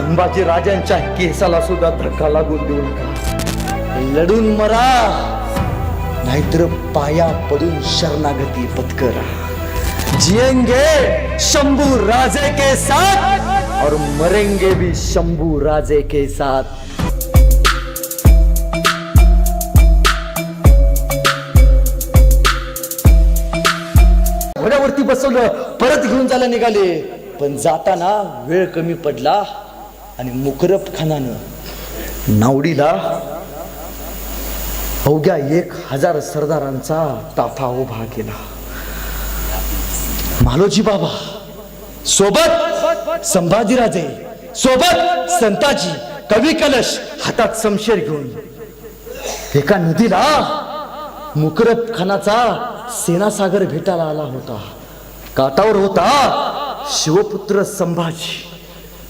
संभाजी राजांच्या केसाला सुद्धा धक्का लागून देऊ नका. लढून मरा, नाहीतर पाया पडून शरणागती पत्करा. जिएंगे शंभू राजे के साथ और मरेंगे भी शंभू राजे के साथ. घोड्यावरती बसवलं, परत घेऊन जायला निघाले. पण जाताना वेळ कमी पडला आणि मुकरब खानानं नावडीला अवघ्या 1000 सरदारांचा ताफा उभा केला. मालोजी बाबा सोबत संभाजीराजे, सोबत संताजी, कवी कलश हातात शमशेर घेऊन एका नदीला मुकरब खानाचा सेनासागर भेटायला आला होता. काठावर होता शिवपुत्र संभाजी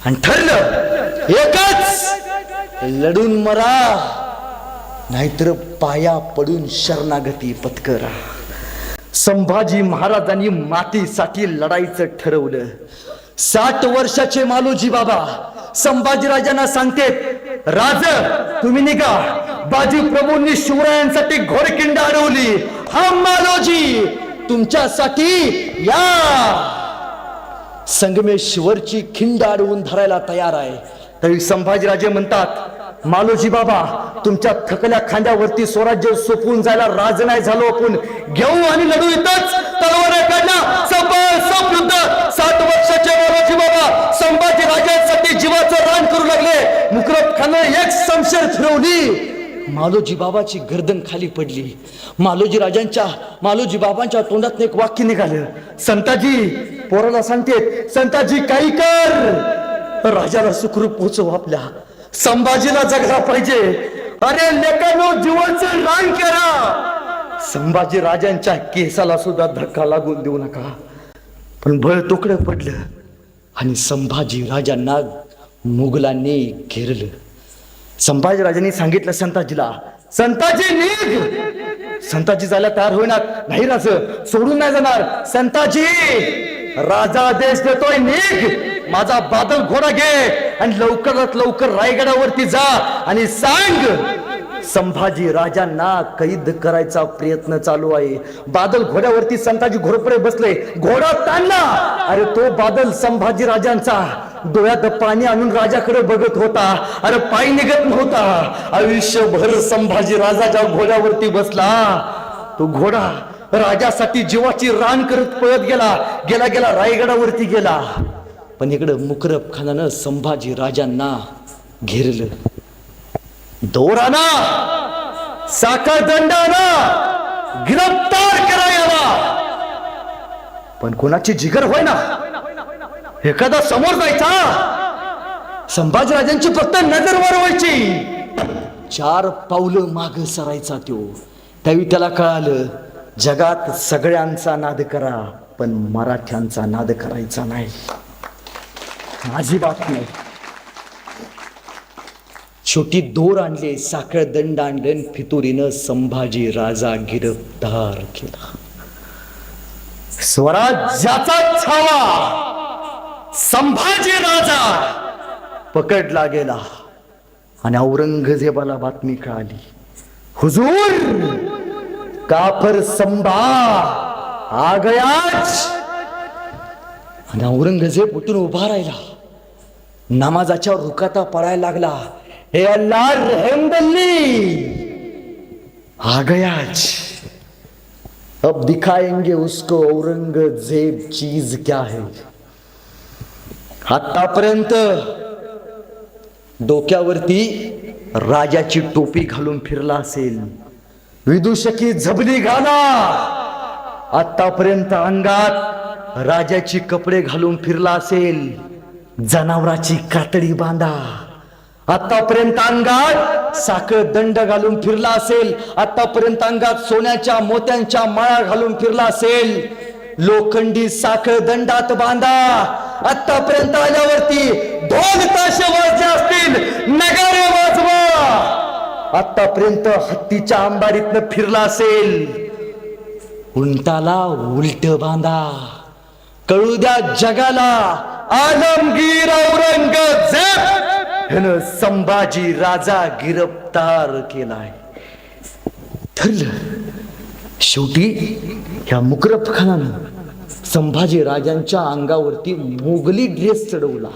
आणि ठरलं एकच, लढून मरा, नाहीतर पाया पडून शरणागती पत्करा. संभाजी महाराजांनी मातीसाठी लढायचं ठरवलं. 60 वर्षाचे मालोजी बाबा संभाजीराजांना सांगतेत, राज तुम्ही निघा. बाजी प्रभूंनी शिवरायांसाठी घोडखिंड अडवली. हा मालोजी तुमच्यासाठी या संगमेश्वरची खिंड अडवून धरायला तयार आहे. तरी संभाजीराजे म्हणतात, मालोजी बाबा तुमच्या थकल्या खांद्यावरती स्वराज्य सोपवून जायला राज नाही झालो, आपण घेऊ आणि लढू इथंच. तलवार काढला, संयुद्ध. 60 वर्षाचे मालोजी बाबा संभाजी राजांसाठी जीवाचं रान करू लागले. मुकरब खानाने एक शमशेर फिरवली, मालोजी बाबाची गर्दन खाली पडली. मालोजी बाबांच्या तोंडात एक वाक्य निघालं, संताजी पोराला सांगते, संताजी काही कर, राजाला सुखरूप पोचव, आपल्या संभाजीला जगला पाहिजे. अरे लेकानो जीवाचं रान करा. संभाजी राजांच्या केसाला सुद्धा धक्का लागून देऊ नका. पण बळ तोकडं पडलं आणि संभाजी राजांना मुघलांनी घेरलं. संभाजी राजांनी सांगितलं संताजीला, संताजी निघ. संताजी जायला तयार होईनात. नाही राज, सोडून नाही जाणार. संताजी राजा आदेश देतोय, निघ. माझा बादल घोडा घे आणि लवकरात लवकर रायगडावरती जा आणि सांग संभाजी राजांना कैद करायचा प्रयत्न चालू आहे. बादल घोड्यावरती संताजी घोरपडे बसले, घोडा ताणला. अरे तो बादल संभाजी राजांचा डोळ्यात पाणी आणून राजाकडे बघत होता. अरे पाय निघत नव्हता. आयुष्यभर संभाजी राजाच्या घोड्यावरती बसला. तो घोडा राजासाठी जीवाची रान करत पळत गेला रायगडावरती गेला. पण इकडं मुकरब खानानं संभाजी राजांना घेरलं. दोराना साखळदंडाना गिरफ्तार करायला. पण कोणाची जिगर होय ना, एखादा समोर जायचा, संभाजी राजांची फक्त नजर वारवायची. 4 पावलं माग सरायचा तो. त्यावेळी त्याला कळालं, जगात सगळ्यांचा नाद करा, पण मराठ्यांचा नाद करायचा नाही. माझी बात नाही. छोटी दोर आणले, साखळ दंड आणलं, फितुरीनं संभाजी राजा गिरफ्तार केला. स्वराज्याचा छावा संभाजी राजा पकडला गेला. आणि औरंगजेबाला बातमी कळाली, हुजूर काफर संभा आ गयाच. आणि औरंगजेब उठून उभा राहिला, नमाजाच्या रुकाता पडायला लागला. हे अल्लाह रहम दल्ली आ गयाच, अब दिखाएंगे उसको औरंगजेब चीज क्या है. आतापर्यंत डोक्यावरती राजाची टोपी घालून फिरला असेल, विदूषकी झबली घाला. आतापर्यंत अंगात राजाची कपडे घालून फिरला असेल, जनावराची कातडी बांधा. आतापर्यंत अंगात साखळ दंड घालून फिरला असेल, आतापर्यंत अंगात सोन्याच्या मोत्यांच्या माळा घालून फिरला असेल, लोखंडी साखळ दंडात बांधा. आतापर्यंत आल्यावरती ढोल ताशे वाजले असतील, नगारे वाजवा. आतापर्यंत हत्तीच्या अंबारीतनं फिरला असेल, उंटाला उलट बांधा. कळू द्या जगाला आलमगीर औरंगजेब ह्यानं संभाजी राजा गिरफ्तार केलाय. ठरलं शेवटी ह्या मुकरब खानानं संभाजी राजांच्या अंगावरती मोगली ड्रेस चढवला.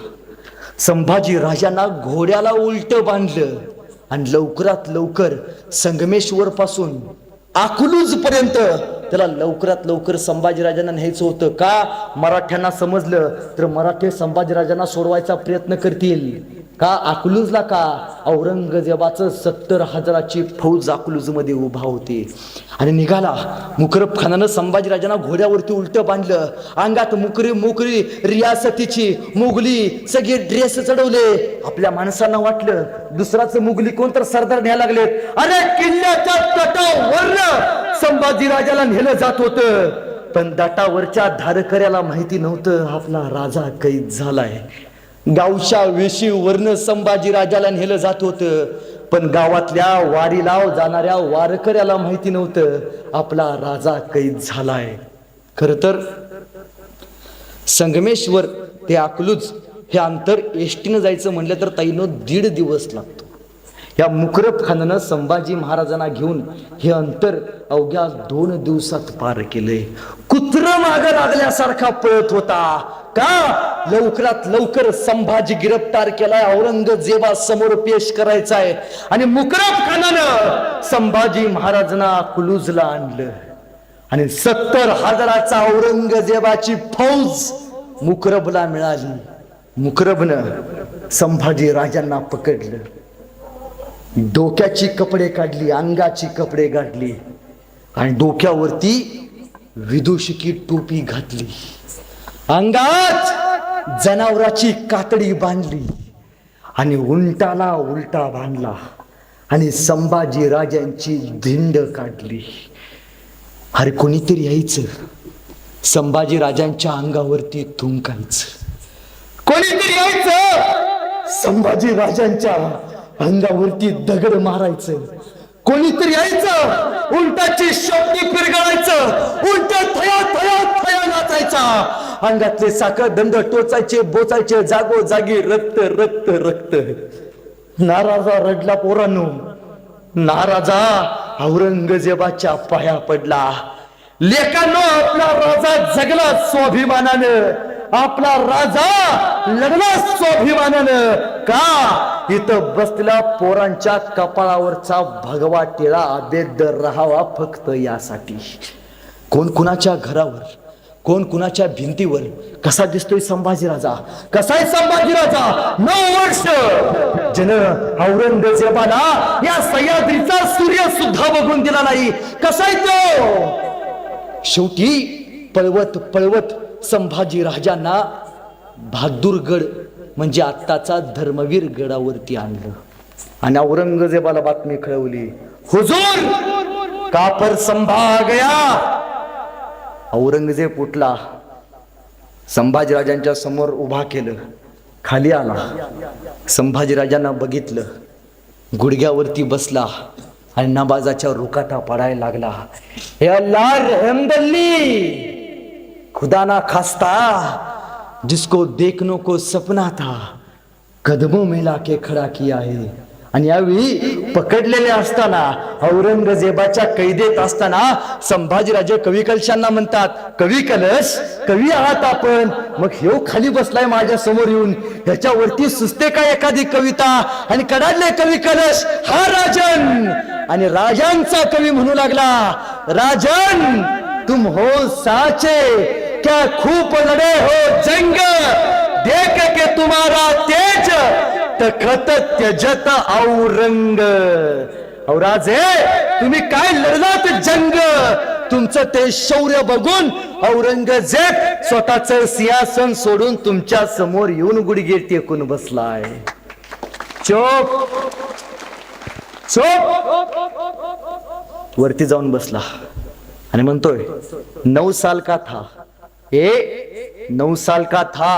संभाजी राजांना घोड्याला उलट बांधलं आणि लवकरात लवकर संगमेश्वर पासून अकलूज पर्यंत त्याला लवकरात लवकर संभाजीराजांना न्यायचं होतं. का? मराठ्यांना समजलं तर मराठी संभाजीराजांना सोडवायचा प्रयत्न करतील. का? अकलूजला का? औरंगजेबाचं 70,000ची फौज अकलूज मध्ये उभा होती आणि निघाला. मुकरब खानानं संभाजीराजांना घोड्यावरती उलट बांधलं, अंगात मोकरी रियासतीची मुघली सगळे ड्रेस चढवले. आपल्या माणसांना वाटलं दुसराच मुघली कोण तर सरदार न्यायला लागलेत. अरे किल्ल्याच्या तटावर संभाजीराजाला नेलं जात होतं, पण तटावरच्या धारकऱ्याला माहिती नव्हतं आपला राजा कैद झालाय. गावच्या वेशीवरनं संभाजीराजाला नेलं जात होतं, पण गावातल्या वारीला जाणाऱ्या वारकऱ्याला माहिती नव्हतं आपला राजा कैद झालाय. खर तर संगमेश्वर ते अकलूज हे अंतर एसटीनं जायचं म्हणलं तर ताईनो 1.5 दिवस लागतो. या मुकरब खानानं संभाजी महाराजांना घेऊन हे अंतर अवघ्या 2 दिवसात पार केले. कुत्र माग लागल्यासारखा पळत होता. का? लवकरात लवकर संभाजी गिरफ्तार केलाय, औरंगजेबा समोर पेश करायचाय. आणि मुकरब खानानं संभाजी महाराजांना अकलूजला आणलं आणि 70,000चा औरंगजेबाची फौज मुकरबला मिळाली. मुकरबनं संभाजी राजांना पकडलं, डोक्याची कपडे काढली, अंगाची कपडे काढली आणि डोक्यावरती विदूषकी टोपी घातली, अंगात जनावराची कातडी बांधली आणि उंटाला उलटा बांधला आणि संभाजी राजांची धिंड काढली. अरे कोणीतरी यायचं, संभाजी राजांच्या अंगावरती थुंकायचं. कोणीतरी यायचं, संभाजी राजांच्या अंगावरती दगड मारायचं. कोणीतरी यायचं, उंटाची शोभती पिरगळायचं, उंट थया थया थया नाचायचा. अंगातले साखर दंड टोचायचे, बोचायचे, जागोजागी रक्त रक्त रक्त. नाराजा रडला पोरांनो, नाराजा औरंगजेबाच्या पाया पडला. लेकांनो, आपला राजा जगला स्वाभिमानानं, आपला राजा लढला स्वाभिमानानं. का? इथं बसलेल्या पोरांच्या कपाळावरचा भगवा टिळा अभेद राहावा फक्त यासाठी. कोण कुणाच्या घरावर, कोण कुणाच्या भिंतीवर कसा दिसतोय संभाजीराजा, कसाय संभाजीराजा. 9 वर्ष ज्यानं औरंगजेबाला या सह्याद्रीचा सूर्य सुद्धा बघून दिला नाही, कसाय तो. शेवटी पळवत पळवत संभाजी राजांना बहादूरगड म्हणजे आत्ताचा धर्मवीर गडावरती आणलं आणि औरंगजेबाला बातमी कळवली, हुजूर कापर संभा गया. औरंगजेब उठला, संभाजीराजांच्या समोर उभा केलं, खाली आला, संभाजीराजांना बघितलं, गुडघ्यावरती बसला आणि नमाजाच्या रुकाटा पडायला लागला. हे अल्लाह रहमदल्ली, खुदा ना खास्ता जिसको देखने को सपना था कदमों में लाके खडा किया है. आणि यावेळी पकडलेले असताना, औरंगजेबाच्या कैदेत असताना संभाजीराजे कवी कलशांना म्हणतात, कवी कलश, कवी आहात आपण, मग हे खाली बसलाय माझ्या समोर येऊन, ह्याच्यावरती सुचते का एखादी कविता. आणि कडाडले कवी कलश, हा राजन. आणि राजांचा कवी म्हणू लागला, राजन तुम हो साचे, क्या खूप लढे हो जंग, देख के तुम्हारा तेज तखत त्यजत औरंग. औराजे, तुम्ही काय लढलात जंग, तुमचं ते शौर्य बघून औरंगजेब स्वतःच सिंहासन सोडून तुमच्या समोर येऊन गुडघे टेकून बसलाय. चोप चोप वरती जाऊन बसला आणि म्हणतोय, 9 साल का था, 9 साल का था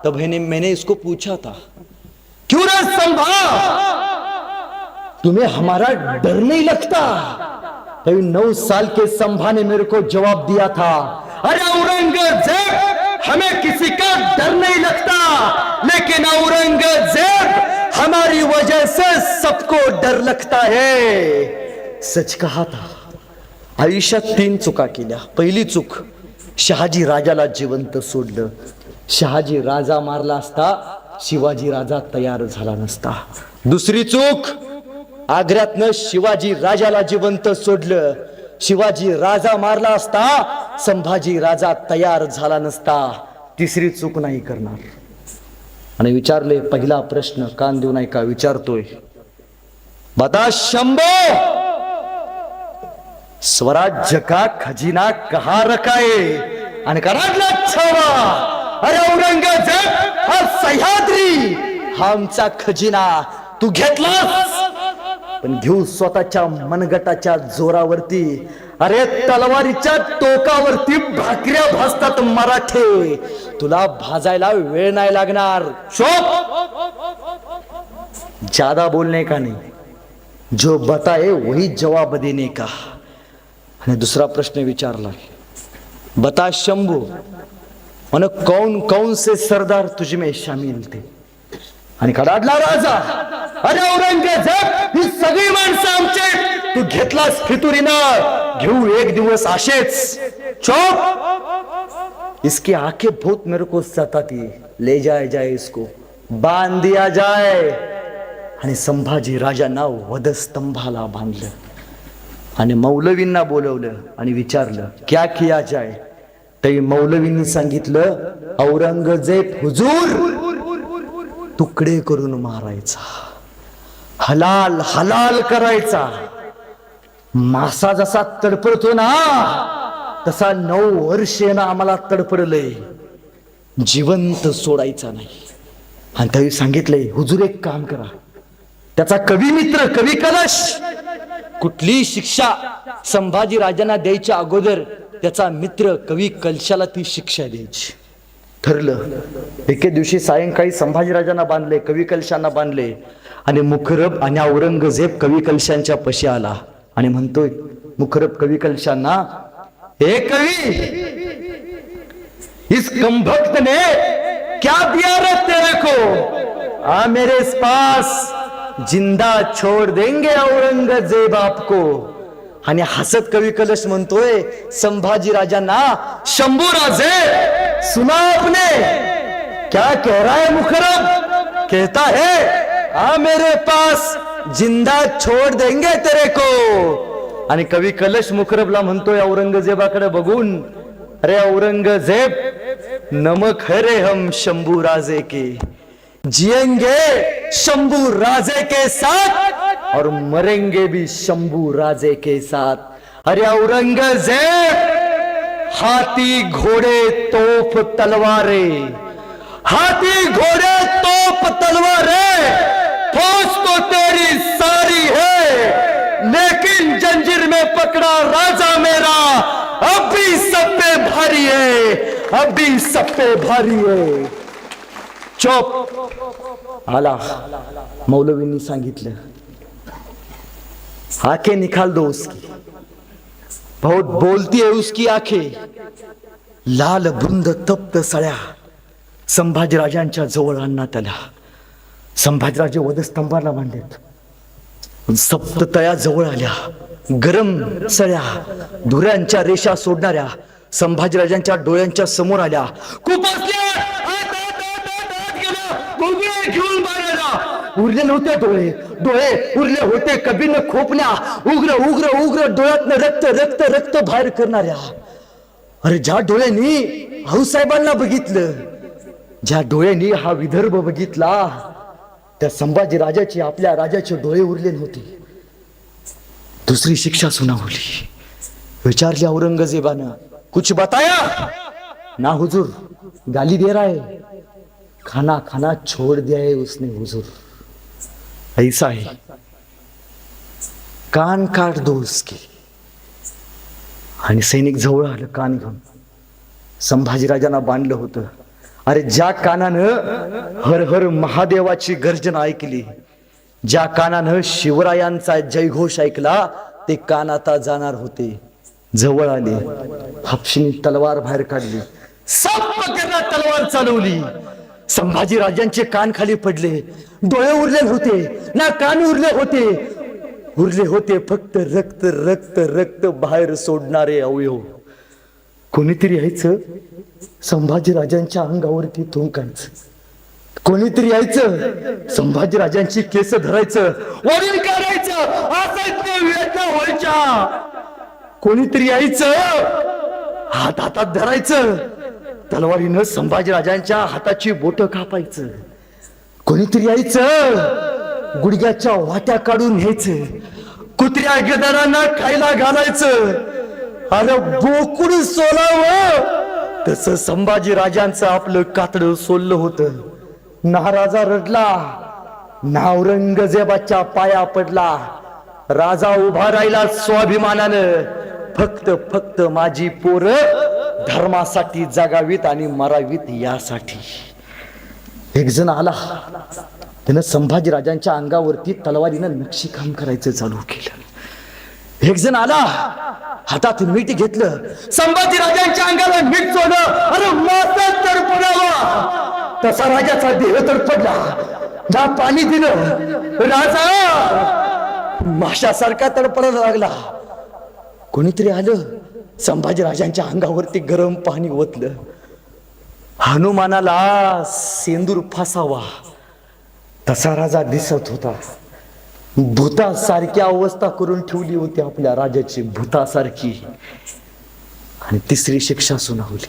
तब मैंने इसको पूछा था, क्यों रे संभा तुम्हें हमारा डर नहीं लगता. तभी 9 साल के संभा ने मेरे को जवाब दिया था, अरे औरंगजेब हमें किसी का डर नहीं लगता, तुम्हारी वजह से सबको डर लगता है. सच कहा था. आयुष्यात 3 चुका केल्या. पहिली चूक, शहाजी राजाला जिवंत सोडलं. शहाजी राजा मारला असता शिवाजी राजा तयार झाला नसता. दुसरी चूक, आग्र्यातनं शिवाजी राजाला जिवंत सोडलं. शिवाजी राजा मारला असता संभाजी राजा तयार झाला नसता. तिसरी चूक नाही करणार. आणि विचारले, पहिला प्रश्न कान देऊ नाही का विचारतोय, बता शंभो, स्वराज्य का खजिना कहा रखा है? आणि कराडला छावा. अरे औरंगजेब हा सह्याद्री, हा आमचा खजिना तू घेतलास, पण घेऊ स्वतःच्या मनगटाच्या जोरावरती. अरे तलवारीच्या टोकावरती भाकऱ्या भाजतात मराठे, तुला भाजायला वेळ नाही लागणार. शोभ, ज्यादा बोलने का नहीं, जो बताए वही जवाब देने का. आणि दुसरा प्रश्न विचारला, बता शंभू, मन कौन कौन से सरदार तुझ में शामिल थे? आणि कडाडला राजा, अरे औरंगजेब ही सगळी माणसं आमचे, तू घेतलास फितुरीनं, घेऊ एक दिवस असेच. चुप, इसकी आंखें बहुत मेरे को सताती है, ले जाया जाए इसको, बांध दिया जाए. आणि संभाजी राजांना वधस्तंभाला बांधलं आणि मौलवींना बोलवलं आणि विचारलं, क्या किया जाए? तरी मौलवींनी सांगितलं, औरंगजेब हुजूर तुकडे करून मारायचा, हलाल हलाल करायचा. मासा जसा तडपडतो ना तसा 9 वर्षे ना आम्हाला तडपडलंय, जिवंत सोडायचा नाही. आणि त्यावेळी सांगितलंय, हुजूर एक काम करा, त्याचा कवी मित्र कवी कलश, कुठली शिक्षा संभाजी राजांना द्यायच्या अगोदर त्याचा मित्र कवी कलशाला ती शिक्षा द्यायची. ठरलं. एके दिवशी सायंकाळी संभाजीराजांना बांधले, कवी कलशांना बांधले आणि मुखरब आणि औरंगजेब कवी कलशांच्या पशी आला आणि म्हणतोय मुखरब कवी कलशांना, हे कवी, इस कमबख्त ने क्या दिया रे तेरे को? आ मेरे पास, जिंदा छोड़ देंगे औरंगजेब आपको. आणि हसत कवी कलश म्हणतोय संभाजी राजांना, शंभू राजे सुना आपने, क्या कह रहा है मुखरब? कहता है आ मेरे पास, जिंदा छोड़ देंगे तेरे को. आणि कवी कलश मुखरबला म्हणतोय औरंगजेबाकडे बघून, अरे औरंगजेब, नमक है रे हम शंभू राजे के, जिएंगे शंभू राजे के साथ और मरेंगे भी शंभू राजे के साथ. अरे औरंगजेब, हाथी घोड़े तोप तलवारे, हाथी घोड़े तोप तलवारे, फौज तो तेरी सारी है, लेकिन जंजीर में पकड़ा राजा मेरा अब भी सब पे भारी है, अब भी सब पे भारी है. चुप. आला. मौलवींनी सांगितलं, आंखें निकाल दो उसकी, बहुत बोलती है उसकी आंखें. लाल बुंद तप्त सळ्या संभाजीराजांच्या जवळ आणण्यात आल्या. संभाजीराजे वधस्तंभाला बांधलेत. सप्त तया जवळ आल्या. गरम सळ्या धुऱ्यांच्या रेषा सोडणाऱ्या संभाजीराजांच्या डोळ्यांच्या समोर आल्या. घेऊन मारायला उरले नव्हते डोळे, डोळे उरले होते कबीन खोपल्या, उग्र उग्र उग्र डोळ्यातनं रक्त रक्त रक्त बाहेर करणाऱ्या. अरे ज्या डोळ्यांनी आऊसाहेबांना बघितलं, ज्या डोळ्यांनी हा विदर्भ बघितला, त्या संभाजी राजाची, आपल्या राजाचे डोळे उरले नव्हते. दुसरी शिक्षा सुनावली. विचारले औरंगजेबानं, कुछ बताया? ना हुजूर, गाली दे रहा है, खाना खाना छोड़ दिया है उसने हुजूर, ऐसा है, कान काट दो उसके. आणि सैनिक जवळ आलं कान घेऊन. संभाजीराजांना बांधलं होतं. अरे ज्या कानानं हर हर महादेवाची गर्जना ऐकली, ज्या कानानं शिवरायांचा जयघोष ऐकला, ते कान आता जाणार होते. जवळ आले. हापशीने तलवार बाहेर काढली. सब पकडला, तलवार चालवली. संभाजी राजांचे कान खाली पडले, डोळे उरले होते ना कान उरले होते, उरले होते फक्त रक्त रक्त रक्त बाहेर सोडणारे अवयव. कोणीतरी यायचं संभाजी राजांच्या अंगावरती थुंकायचं, कोणीतरी यायचं संभाजी राजांची केस धरायचं, वडील काढायचं, असायचं वेदना व्हायच्या. कोणीतरी यायचं हात हातात धरायचं, तलवारीनं संभाजी राजांच्या हाताची बोट कापायचं. कोणीतरी यायचं गुडघ्याच्या वाट्या काढून न्यायचं, कुत्र्या गिधारांना खायला घालायचं. अरे बोकुड सोलावं तसं संभाजी राजांचं आपलं कातडं सोललं होतं. ना राजा रडला ना औरंगजेबाच्या पाया पडला, राजा उभा राहिला स्वाभिमानानं. फक्त फक्त माझी पोरं धर्मासाठी जगावीत आणि मरावीत यासाठी. एक जण आला, त्यानं संभाजी राजांच्या अंगावरती तलवारीनं नक्षीकाम करायचं चालू केलं. एक जण आला, हातात मीठ घेतलं, संभाजी राजांच्या अंगाला मीठ चोळलं. अरे माता तडपडावा तसा राजाचा देह तडपडला, ना पाणी दिलं, राजा माशासारखा तडपडायला लागला. कोणीतरी आलं, संभाजी राजांच्या अंगावरती गरम पाणी ओतलं. हनुमानाला सेंदूर फासावा तसा राजा दिसत होता. भूतासारखी अवस्था करून ठेवली होती आपल्या राजाची, भूतासारखी. आणि तिसरी शिक्षा सुनावली,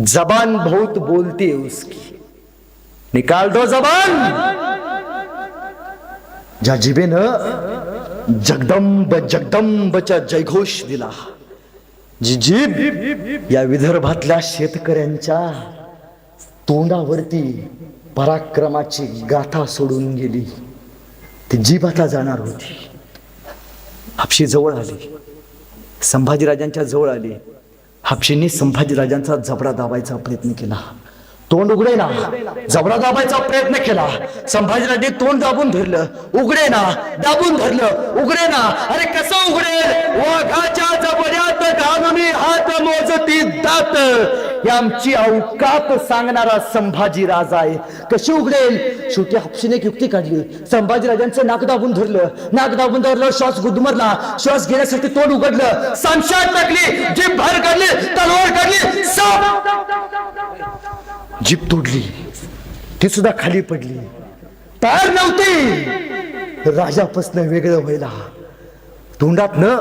जबान बहुत बोलती है उसकी, निकाल दो जबान. ज्या जिभेनं जगदंब जगदंबच्या जयघोष दिला, जी जीभ या विदर्भातल्या शेतकऱ्यांच्या तोंडावरती पराक्रमाची गाथा सोडून गेली, ती जीभ आता जाणार होती. हापशी जवळ आली, संभाजीराजांच्या जवळ आली. हापशींनी संभाजीराजांचा जबडा दाबायचा प्रयत्न केला, तोंड उघडे ना. जबडा दाबायचा प्रयत्न केला, संभाजीराजे तोंड दाबून धरलं, उघडे ना. दाबून धरलं, उघडे ना. अरे कसं उघडेल? वाघाच्या जबड्यात घालून हात मोजती दात, ही आमची अवकात सांगणारा संभाजी राजा आहे. कशी उघडेल? शेवटी हापशीने एक युक्ती काढली, संभाजीराजांचं नाक दाबून धरलं, नाक दाबून धरलं, श्वास गुदमरला, श्वास घेण्यासाठी तोंड उघडलं, सामशात टाकली, जीभ बाहेर काढली, तलवार काढली, जीभ तोडली, ती सुद्धा खाली पडली. तयार नव्हती राजापासून वेगळं व्हायला. तोंडातनं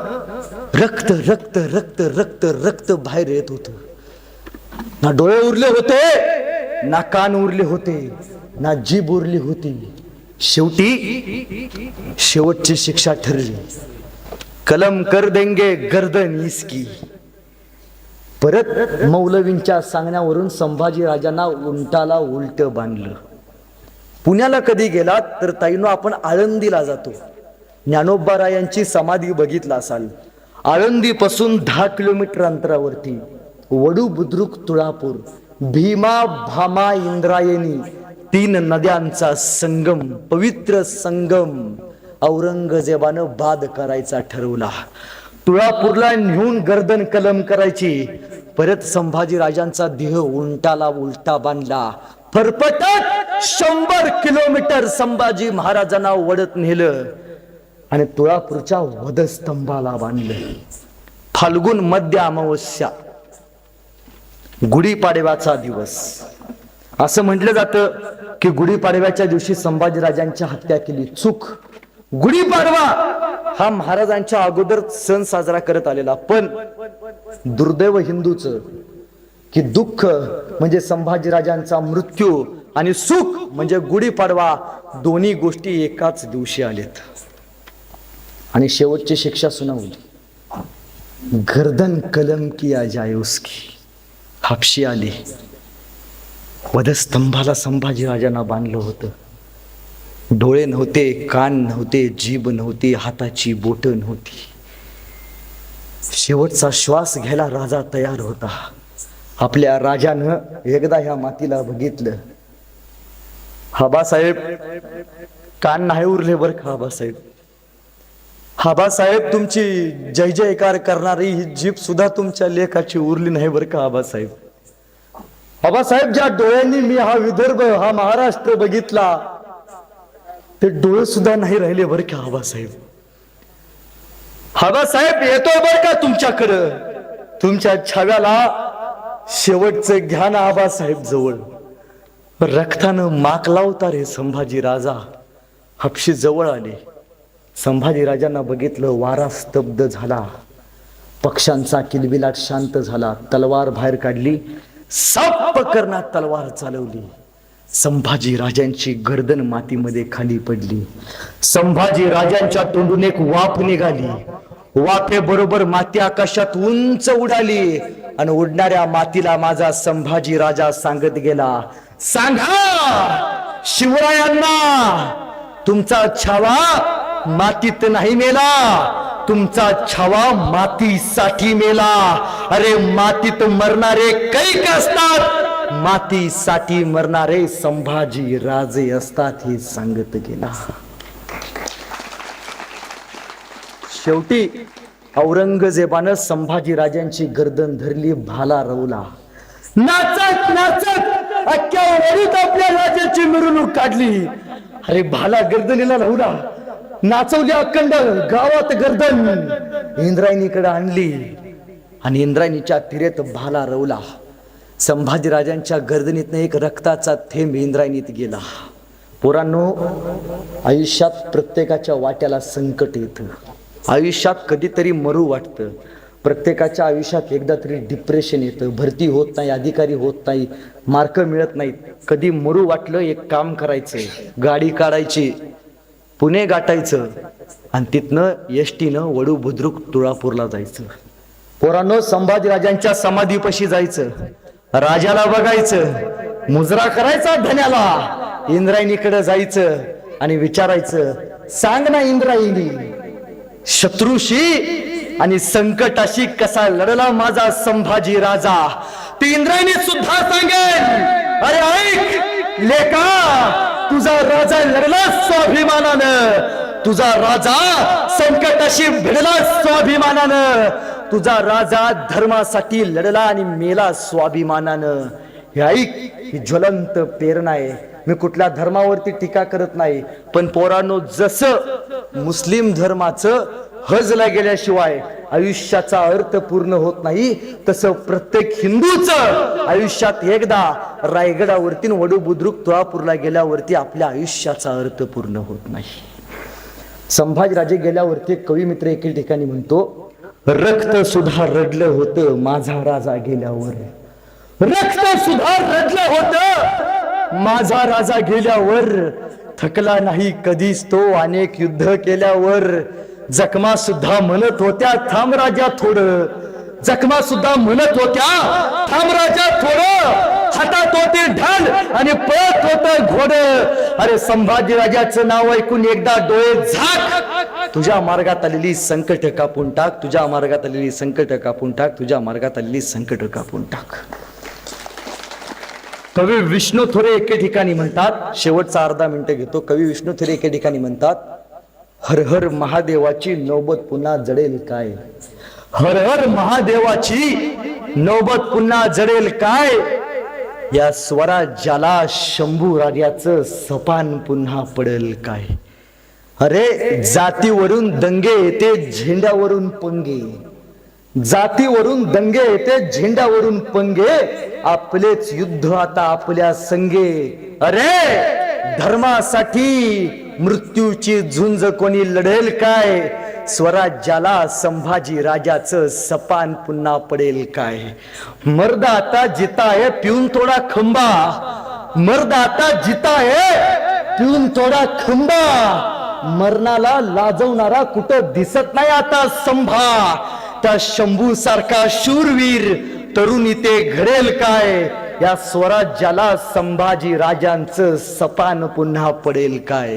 रक्त रक्त रक्त रक्त रक्त बाहेर येत होत. ना डोळे उरले होते, ना कान उरले होते, ना जीभ उरली होती. शेवटची शिक्षा ठरली, कलम कर देंगे गर्दन इसकी. परत मौलवींच्या सांगण्यावरून संभाजी राजांना उंटाला उलट बांधलं. पुण्याला कधी गेलात तर ताईनो आपण आळंदीला जातो. ज्ञानोबारायांची समाधी बघितला असाल. आळंदी पासून 10 किलोमीटर अंतरावरती वडू, बुद्रुक, तुळापूर, भीमा, भामा, इंद्रायणी 3 नद्यांचा संगम, पवित्र संगम औरंगजेबानं बाद करायचा ठरवला. तुळापूरला नेऊन गर्दन कलम करायची. परत संभाजी राजांचा देह उंटाला उलटा बांधला. फरफटत 100 किलोमीटर संभाजी महाराजांना वडत नेलं आणि तुळापूरच्या वधस्तंभाला बांधलं. फाल्गुन मध्य अमावस्या, गुढीपाडव्याचा दिवस. असं म्हटलं जातं की गुढीपाडव्याच्या दिवशी संभाजी राजांची हत्या केली. चूक. गुढीपाडवा हा महाराजांच्या अगोदर सण साजरा करत आलेला, पण दुर्दैव हिंदूचं की दुःख म्हणजे संभाजीराजांचा मृत्यू आणि सुख म्हणजे गुढीपाडवा, दोन्ही गोष्टी एकाच दिवशी आलेत. आणि शेवटची शिक्षा सुनावली, गर्दन कलम किया जाए उसकी. हापशी आली, वधस्तंभाला संभाजीराजांना बांधलं होतं. डोळे नव्हते, कान नव्हते, जीभ नव्हती, हाताची बोट नव्हती. शेवटचा श्वास घ्यायला राजा तयार होता. आपल्या राजानं एकदा ह्या मातीला बघितलं. आबासाहेब, कान नाही उरले बर का आबासाहेब. आबासाहेब, तुमची जय जयकार करणारी ही जीभ सुद्धा तुमच्या लेखाची उरली नाही बर का आबासाहेब. आबासाहेब, ज्या डोळ्यांनी मी हा विदर्भ, हा महाराष्ट्र बघितला, ते डोळे सुद्धा नाही राहिले बरं का आबासाहेब. आबासाहेब, येतोय बरं का तुमच्याकडं. तुमच्या छाव्याला शेवटचं घ्या ना आबासाहेब जवळ. रक्तानं माक लावता रे संभाजी राजा. हापशी जवळ आले. संभाजी राजांना बघितलं. वारा स्तब्ध झाला. पक्ष्यांचा किलबिलाट शांत झाला. तलवार बाहेर काढली. साप करणात तलवार चालवली. संभाजी राजांची गर्दन मातीमध्ये खाली पडली. संभाजी राजांच्या तोंडून एक वाफ निघाली. वाफे बरोबर माती आकाशात उंच उडाली आणि उडणाऱ्या मातीला माझा संभाजी राजा सांगत गेला, सांगा शिवरायांना, तुमचा छावा मातीत नाही मेला, तुमचा छावा मातीसाठी मेला. अरे मातीत मरणारे कैक असतात, मातीसाठी मरणारे संभाजी राजे असतात, हे सांगत गेला. शेवटी औरंगजेबानं संभाजी राजांची गर्दन धरली. भाला रवला. नाचत नाचत अख्ख्या वरीत आपल्या राजाची मिरवणूक काढली. अरे भाला गर्दनीला रवला. नाचवली अखंड गावात गर्दन. इंद्रायणीकडे आणली आणि इंद्रायणीच्या तिरेत भाला रवला. संभाजी राजांच्या गर्दनीतनं एक रक्ताचा थेंब इंद्रायणीत गेला. पोरांनो, आयुष्यात प्रत्येकाच्या वाट्याला संकट येतं. आयुष्यात कधीतरी मरू वाटतं. प्रत्येकाच्या आयुष्यात एकदा तरी डिप्रेशन येतं. भरती होत नाही, अधिकारी होत नाही, मार्क मिळत नाहीत. कधी मरू वाटलं, एक काम करायचं, गाडी काढायची, पुणे गाठायचं आणि तिथनं एसटीनं वडू बुद्रुक तुळापूरला जायचं. पोरांनो, संभाजीराजांच्या समाधीपाशी जायचं, राजाला बघायचं, मुजरा करायचा धन्याला, इंद्रायणीकडे जायचं आणि विचारायचं, सांग ना इंद्रायणी, शत्रूशी आणि संकटाशी कसा लढला माझा संभाजी राजा. ती इंद्रायणी सुद्धा सांगेल, अरे ऐक लेका, तुझा राजा लढला स्वाभिमानानं, तुझा राजा संकटाशी भिडला स्वाभिमानानं, तुझा राजा धर्मासाठी लढला आणि मेला स्वाभिमानानं. हे ऐक, ही ज्वलंत प्रेरणा आहे. मी कुठल्या धर्मावरती टीका करत नाही, पण पोरांनो, जसं मुस्लिम धर्माचं हजला गेल्याशिवाय आयुष्याचा अर्थ पूर्ण होत नाही, तसं प्रत्येक हिंदूचं आयुष्यात एकदा रायगडावरती वडू बुद्रुक तुळापूरला गेल्यावरती आपल्या आयुष्याचा अर्थ पूर्ण होत नाही. संभाजीराजे गेल्यावरती कवी मित्र एके ठिकाणी म्हणतो, रक्त सुद्धा रडलं होतं माझा राजा गेल्यावर, रक्त सुद्धा रडलं होतं माझा राजा गेल्यावर, थकला नाही कधीच तो अनेक युद्ध केल्यावर, जखमा सुद्धा म्हणत होत्या थांब राजा थोडं, जखमा सुद्धा म्हणत होत्या थांब राजा थोडं, हातात होते ढाल आणि पळत होत घोड. अरे संभाजी राजाचं नाव ऐकून एकदा डोळे झाक, तुझ्या मार्गात आलेली संकट कापून टाक, तुझ्या मार्गात आलेली संकट कापून टाक, तुझ्या मार्गात आलेली संकट कापून टाक. कवी विष्णू थोरे एके ठिकाणी म्हणतात, शेवटचा अर्धा मिनिट घेतो. कवी विष्णू थोरे एके ठिकाणी म्हणतात, हर हर महादेवाची नौबत पुन्हा जडेल काय, हर हर महादेवाची नौबत पुन्हा जडेल काय, या स्वराज्याला शंभू राजाचं सपान पुन्हा पडेल काय. अरे जातीवरून दंगे येते, झेंड्यावरून पंगे, जातीवरून दंगे येते, झेंड्यावरून पंगे, आपलेच युद्ध आता आपल्या संगे. अरे धर्मासाठी मृत्यूची झुंज कोणी लढेल काय, स्वराज्याला संभाजी राजाचं सपान पुन्हा पडेल काय. मर्द आता जिता है पिऊन थोडा खंबा, मर्द आता जिता है पिऊन थोडा खंबा, मरणाला लाजवणारा कुठं दिसत नाही आता संभा. त्या शंभू सारखा शूरवीर तरुण इथे घडेल काय, या स्वराज्याला संभाजी राजांचं सपान पुन्हा पडेल काय.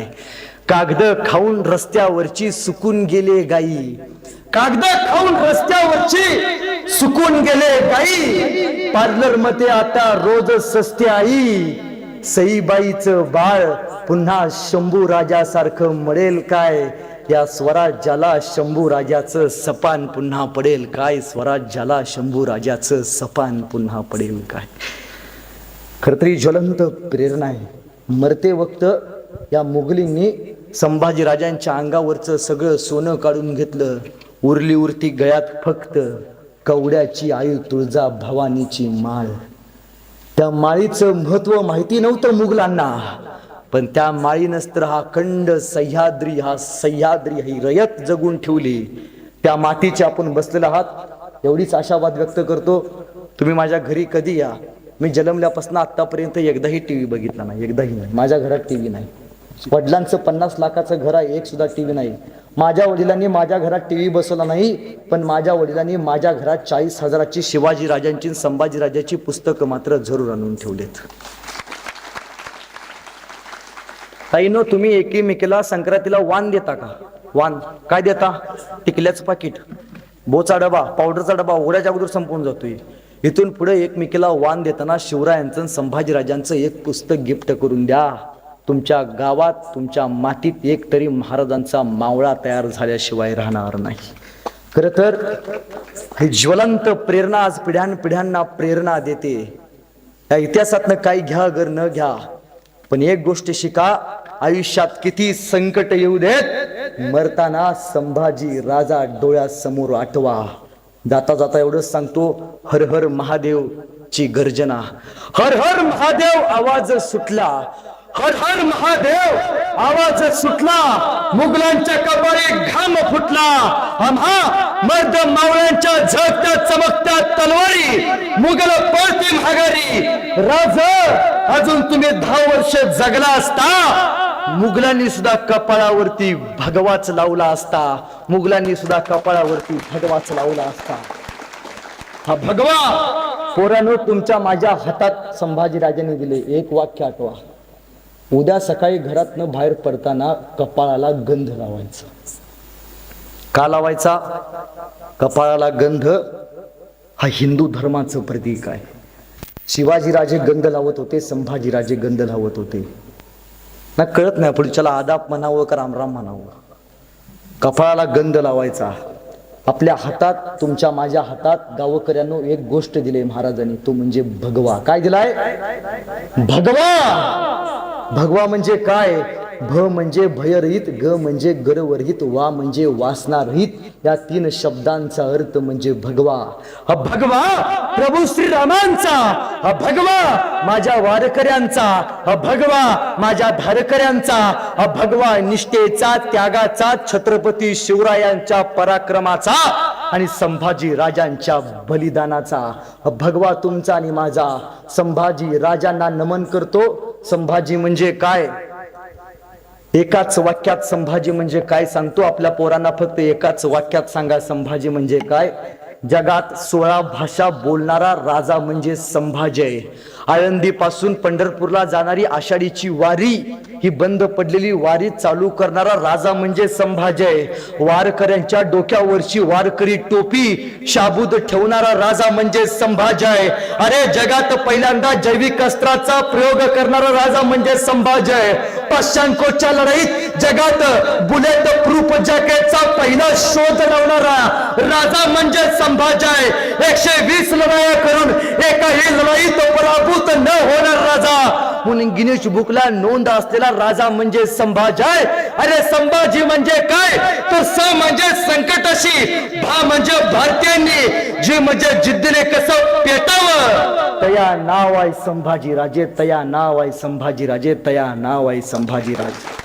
कागद खाऊन रस्त्यावरची सुकून गेले गाई, कागद खाऊन रस्त्यावरची सुकून गेले गाई, पार्लर मध्ये आता रोज सस्ते आई, सईबाईचं बाळ पुन्हा शंभू राजासारखं मळेल काय, या स्वराज्याला शंभू राजाचं सपान पुन्हा पडेल काय, स्वराज्याला शंभू राजाचं सपान पुन्हा पडेल काय. खरं तरी ज्वलंत प्रेरणा आहे. मरते वक्त या मुघलींनी संभाजीराजांच्या अंगावरचं सगळं सोनं काढून घेतलं. उरली उरती गळ्यात फक्त कवड्याची आई तुळजा भवानीची माळ. त्या माळीचं महत्व माहिती नव्हतं मुघलांना, पण त्या माळीनंच तर हा खंड सह्याद्री ही रयत जगून ठेवली. त्या मातीचे आपण बसलेला आहात एवढीच आशावाद व्यक्त करतो. तुम्ही माझ्या घरी कधी या. मी जन्मल्यापासून आतापर्यंत एकदाही टीव्ही बघितला नाही, एकदाही नाही. माझ्या घरात टीव्ही नाही. वडिलांचं 50 लाखाचं घर आहे, एक सुद्धा टीव्ही नाही. माझ्या वडिलांनी माझ्या घरात टीव्ही बसवला नाही, पण माझ्या वडिलांनी माझ्या घरात 40,000ची शिवाजी राजांची संभाजी राजाची पुस्तकं मात्र जरूर आणून ठेवलेत. ताईनो, तुम्ही एकीमेकीला संक्रांतीला वाण देता का? वाण काय देता? टिकल्याचं पाकिट, बोचा डबा, पावडरचा डबा उघड्याच्या अगोदर संपून जातोय. इथून पुढे एकमेकीला वाण देताना शिवरायांचं संभाजीराजांचं एक पुस्तक गिफ्ट करून द्या. तुमच्या गावात तुमच्या मातीत एक तरी महाराजांचा मावळा तयार झाल्याशिवाय राहणार नाही. खरं तर ही ज्वलंत प्रेरणा आज पिढ्यानपिढ्यांना प्रेरणा देते. या इतिहासातनं काही घ्या गर न घ्या, पण एक गोष्ट शिका, आयुष्यात किती संकट येऊ देत, मरताना संभाजी राजा डोळ्यासमोर आठवा. जाता जाता एवढंच सांगतो, हर हर महादेव ची गर्जना, हर हर महादेव आवाज सुटला, हर हर महादेव आवाज सुटला, मुघलांच्या कपाळी घाम फुटला. आम्हा मर्द मावळ्यांच्या झळकत्या चमकत्या तलवारी, मुघल पळती माघारी. राज अजून तुम्ही 10 वर्ष जगला असता, मुघलांनी सुद्धा कपाळावरती भगवाच लावला असता. मुघलांनी सुद्धा कपाळावरती भगवाच लावला असता. हा भगवा पोरांनो तुमच्या माझ्या हातात संभाजीराजांनी दिले. एक वाक्य आठवा, उद्या सकाळी घरातनं बाहेर पडताना कपाळाला गंध लावायचा. का लावायचा? कपाळाला गंध हा हिंदू धर्माचं प्रतीक आहे. शिवाजीराजे गंध लावत होते, संभाजीराजे गंध लावत होते ना. कळत नाही पुढच्याला आदाब म्हणावं का रामराम म्हणावं. कपाळाला गंध लावायचा. आपल्या हातात, तुमच्या माझ्या हातात गावकऱ्यांनो एक गोष्ट दिली महाराजांनी, तो म्हणजे भगवा. काय दिलाय? भगवा. भगवा म्हणजे काय? भ म्हणजे भयरहित, ग म्हणजे गर्वरहित, वा म्हणजे वासनारहित. या 3 शब्दांचा अर्थ म्हणजे भगवा. हा भगवा प्रभू श्रीरामांचा, हा भगवा माझ्या वारकऱ्यांचा, हा भगवा माझ्या धारकऱ्यांचा, हा भगवा निष्ठेचा, त्यागाचा, छत्रपती शिवरायांच्या पराक्रमाचा आणि संभाजी राजांच्या बलिदानाचा. हा भगवा तुमचा आणि माझा. संभाजी राजांना नमन करतो. संभाजी म्हणजे काय? एकाच वाक्यात संभाजी म्हणजे काय सांगतो आपल्या पोरांना. फक्त एकाच वाक्यात सांगा संभाजी म्हणजे काय. जगात 16 भाषा बोलणारा राजा म्हणजे संभाजी. आळंदी पासून पंढरपूरला जाणारी आषाढीची वारी, ही बंद पडलेली वारी चालू करणारा राजा म्हणजे संभाजी. वारकऱ्यांच्या डोक्यावरची वारकरी टोपी शाबूत ठेवणारा राजा म्हणजे संभाजी. अरे जगात पहिल्यांदा जैविक अस्त्राचा प्रयोग करणारा राजा म्हणजे संभाजी. पाषाणकोटच्या लढाईत जगात बुलेट प्रूफ जॅकेटचा पहिला शोध लावणारा राजा म्हणजे संभाजी. 120 लढाया करून एकाही लढाईत पराभूत न होणार राजा म्हणून गिनीज बुकला नोंद असलेला राजा म्हणजे संभाजी. अरे संभाजी म्हणजे काय? तर स म्हणजे संकटाशी, भा म्हणजे भारतीयांनी, जी म्हणजे जिद्दीने कसं पेटावं, तया नाव आहे संभाजी राजे, तया नाव आहे संभाजी राजे, तया नाव आहे संभाजी राजे.